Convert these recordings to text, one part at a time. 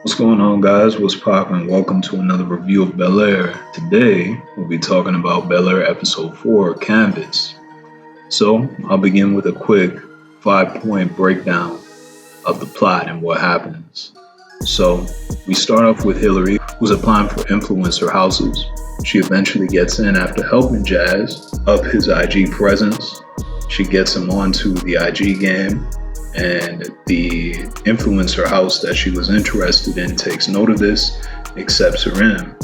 What's going on, guys? What's poppin'? Welcome to another review of Bel-Air. Today, we'll be talking about Bel-Air Episode 4, Canvas. So, I'll begin with a quick 5-point breakdown of the plot and what happens. So, we start off with Hillary, who's applying for influencer houses. She eventually gets in after helping Jazz up his IG presence. She gets him onto the IG game, and the influencer house that she was interested in takes note of this, accepts her in.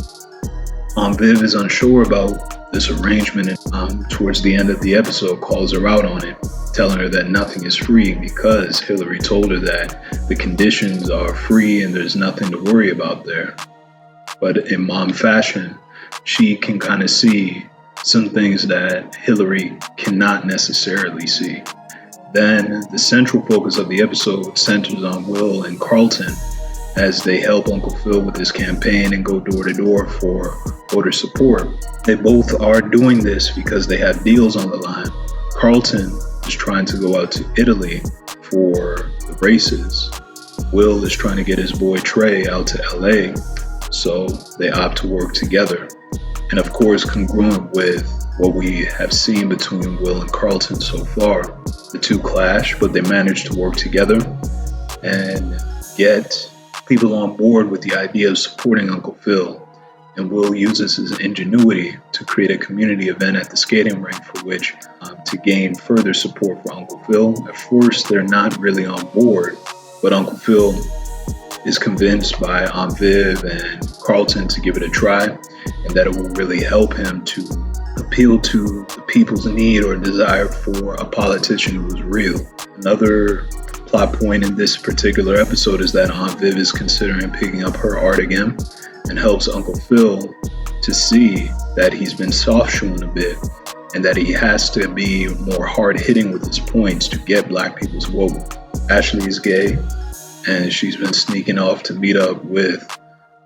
Viv is unsure about this arrangement and towards the end of the episode calls her out on it, telling her that nothing is free because Hillary told her that the conditions are free and there's nothing to worry about there. But in mom fashion, she can kind of see some things that Hillary cannot necessarily see. Then the central focus of the episode centers on Will and Carlton as they help Uncle Phil with his campaign and go door to door for voter support. They both are doing this because they have deals on the line. Carlton is trying to go out to Italy for the races. Will is trying to get his boy Trey out to LA, so they opt to work together. And of course, congruent with what we have seen between Will and Carlton so far, the two clash, but they manage to work together and get people on board with the idea of supporting Uncle Phil. And Will uses his ingenuity to create a community event at the skating rink for which to gain further support for Uncle Phil. At first, they're not really on board, but Uncle Phil is convinced by Aunt Viv and Carlton to give it a try, and that it will really help him to appeal to the people's need or desire for a politician who is real. Another plot point in this particular episode is that Aunt Viv is considering picking up her art again and helps Uncle Phil to see that he's been soft-shoeing a bit and that he has to be more hard-hitting with his points to get black people's vote. Ashley is gay, and she's been sneaking off to meet up with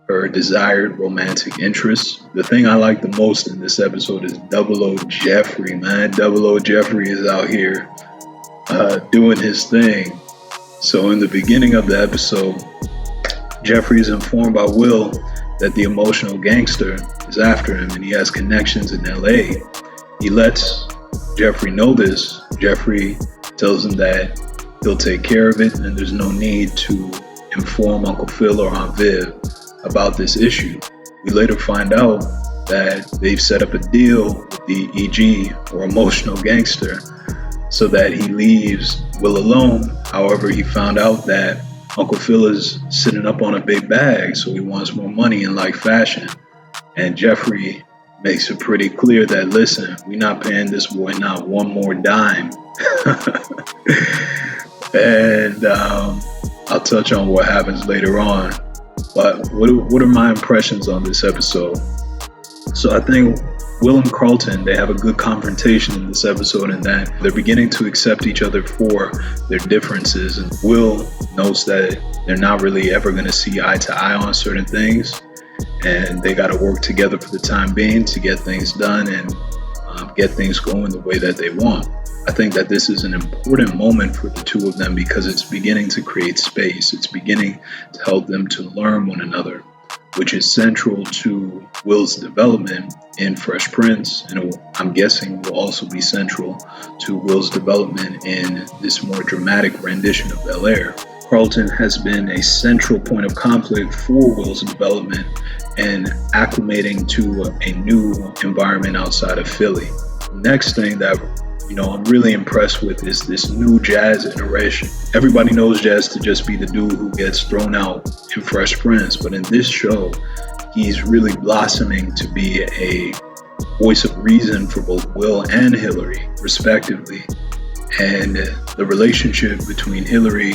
her desired romantic interests. The thing I like the most in this episode is Double O Geoffrey, man. Double O Geoffrey is out here doing his thing. So in the beginning of the episode, Geoffrey is informed by Will that the emotional gangster is after him and he has connections in LA. He lets Geoffrey know this. Geoffrey tells him that he'll take care of it and there's no need to inform Uncle Phil or Aunt Viv about this issue. We later find out that they've set up a deal with the EG or emotional gangster so that he leaves Will alone. However, he found out that Uncle Phil is sitting up on a big bag, so he wants more money in like fashion. And Geoffrey makes it pretty clear that, listen, we're not paying this boy not one more dime. And I'll touch on what happens later on. But what are my impressions on this episode? So I think Will and Carlton, they have a good confrontation in this episode in that they're beginning to accept each other for their differences. And Will knows that they're not really ever going to see eye to eye on certain things. And they got to work together for the time being to get things done and get things going the way that they want. I think that this is an important moment for the two of them because it's beginning to create space. It's beginning to help them to learn one another, which is central to Will's development in Fresh Prince, and I'm guessing will also be central to Will's development in this more dramatic rendition of Bel-Air. Carlton has been a central point of conflict for Will's development and acclimating to a new environment outside of Philly. Next thing that I'm really impressed with is this new Jazz iteration. Everybody knows Jazz to just be the dude who gets thrown out in Fresh Prince, but in this show, he's really blossoming to be a voice of reason for both Will and Hillary, respectively. And the relationship between Hillary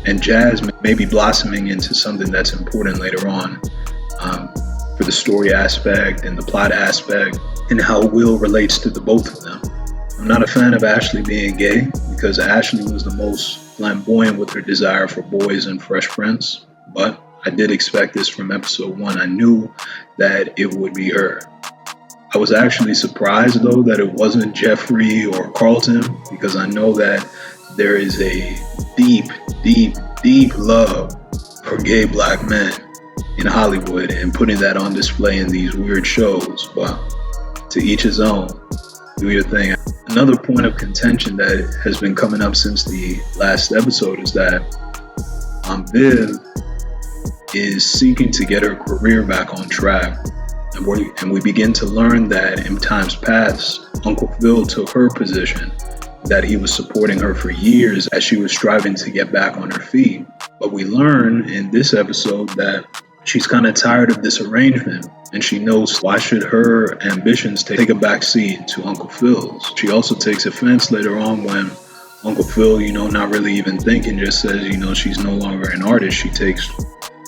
and Jazz may be blossoming into something that's important later on for the story aspect and the plot aspect and how Will relates to the both of them. I'm not a fan of Ashley being gay because Ashley was the most flamboyant with her desire for boys in Fresh Prince, but I did expect this from episode 1. I knew that it would be her. I was actually surprised though that it wasn't Geoffrey or Carlton because I know that there is a deep love for gay black men in Hollywood and putting that on display in these weird shows. But to each his own. Do your thing. Another point of contention that has been coming up since the last episode is that Viv is seeking to get her career back on track. And we begin to learn that in times past, Uncle Phil took her position, that he was supporting her for years as she was striving to get back on her feet. But we learn in this episode that she's kind of tired of this arrangement, and she knows why should her ambitions take a back seat to Uncle Phil's. She also takes offense later on when Uncle Phil, not really even thinking, just says, she's no longer an artist. She takes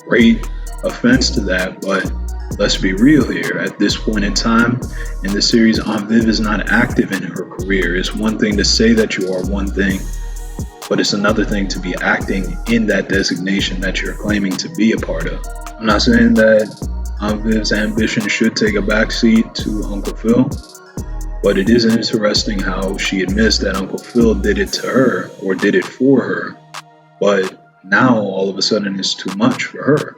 great offense to that, but let's be real here. At this point in time in the series, Aunt Viv is not active in her career. It's one thing to say that you are one thing, but it's another thing to be acting in that designation that you're claiming to be a part of. I'm not saying that Aunt Viv's ambition should take a backseat to Uncle Phil, but it is interesting how she admits that Uncle Phil did it to her or did it for her, but now all of a sudden it's too much for her.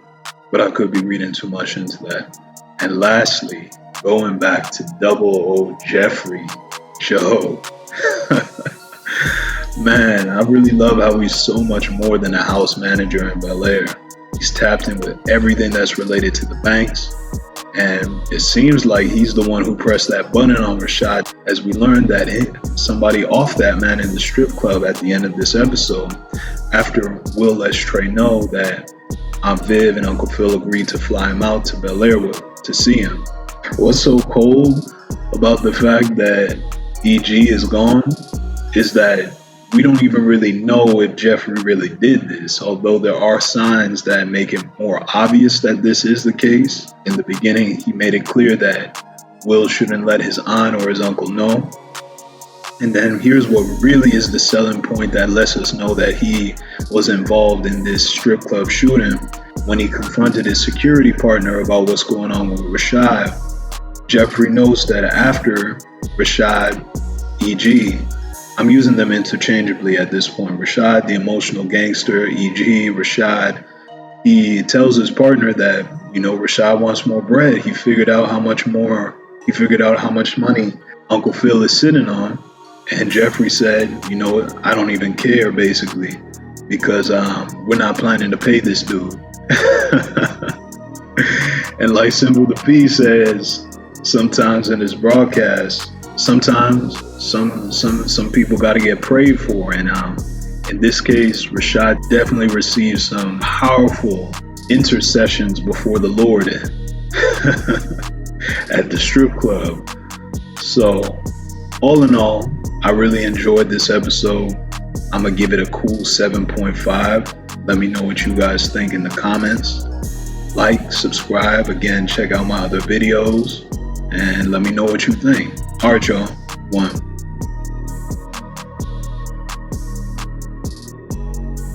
But I could be reading too much into that. And lastly, going back to double O Geoffrey, Joe. Man, I really love how he's so much more than a house manager in Bel-Air. He's tapped in with everything that's related to the banks. And it seems like he's the one who pressed that button on Rashad, as we learned that somebody off that man in the strip club at the end of this episode, after Will lets Trey know that Aunt Viv and Uncle Phil agreed to fly him out to Bel-Air to see him. What's so cold about the fact that EG is gone is that we don't even really know if Geoffrey really did this, although there are signs that make it more obvious that this is the case. In the beginning, he made it clear that Will shouldn't let his aunt or his uncle know. And then here's what really is the selling point that lets us know that he was involved in this strip club shooting. When he confronted his security partner about what's going on with Rashad, Geoffrey knows that after Rashad, EG, I'm using them interchangeably at this point. Rashad, the emotional gangster, EG, Rashad, he tells his partner that, Rashad wants more bread. He figured out how much money Uncle Phil is sitting on. And Geoffrey said, I don't even care, basically, because we're not planning to pay this dude. And like Simple the P says, sometimes in his broadcast, sometimes some people got to get prayed for, and in this case, Rashad definitely received some powerful intercessions before the Lord at the strip club. So, all in all, I really enjoyed this episode. I'm gonna give it a cool 7.5. Let me know what you guys think in the comments. Like, subscribe, again, check out my other videos, and let me know what you think. All right, y'all. 1.